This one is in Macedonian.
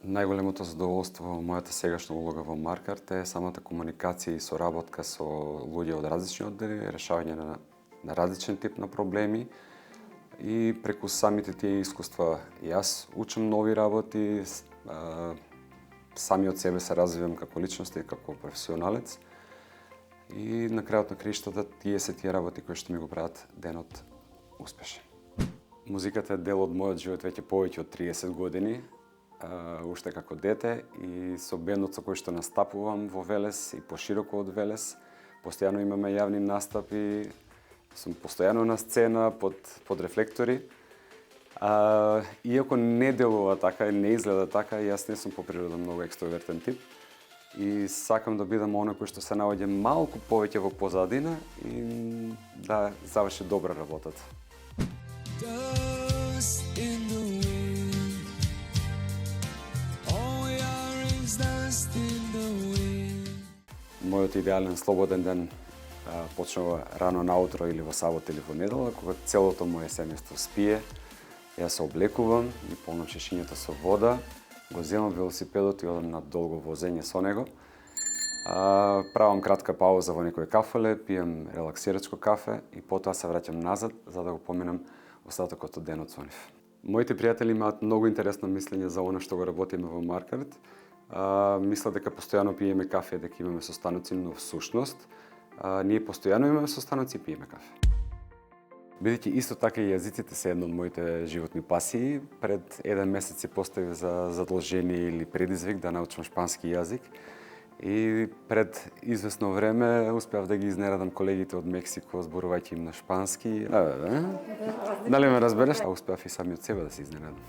Најголемото задоволство во мојата сегашна улога во Маркарт е самата комуникација и соработка со луѓе од различни оддели, решавање на различен тип на проблеми и преку самите тие искуства јас учам нови работи, сами од себе се развивам како личност и како професионалец и на крајот на краиштата тие се тие работи кои што ми го прават денот успешен. Музиката е дел од мојот живот веќе повеќе од 30 години. Уште како дете и со бендот со кој што настапувам во Велес и пошироко од Велес. Постојано имаме јавни настапи, сум постојано на сцена под рефлектори. Иако не делува така и не изгледа така, јас не сум по природа многу екстровертен тип и сакам да бидам оној кој што се наоѓа малку повеќе во позадина и да заврши добра работата. Мојот идеален слободен ден почнува рано наутро или во сабота или во недела, кога целото моје семејство спие. Јас се облекувам и полнам чешињето со вода, го земам велосипедот и одам на долго возење со него. Правам кратка пауза во некој кафеле, пијам релаксирачко кафе и потоа се враќам назад за да го поминам остатокот од денот со нив. Моите пријатели имаат многу интересно мислење за она што го работиме во Маркарт. Мислат дека постојано пиеме кафе, дека имаме состаноци, но всушност ние постојано имаме состаноци и пиеме кафе. Бидејќи исто така и јазиците се една од моите животни пасии, пред 1 месец си поставив за задолжение или предизвик да научам шпански јазик и пред извесно време успеав да ги изненадам колегите од Мексико зборувајќи им на шпански. Дали ме разбереш? Успеав и самиот себе да се изненадам.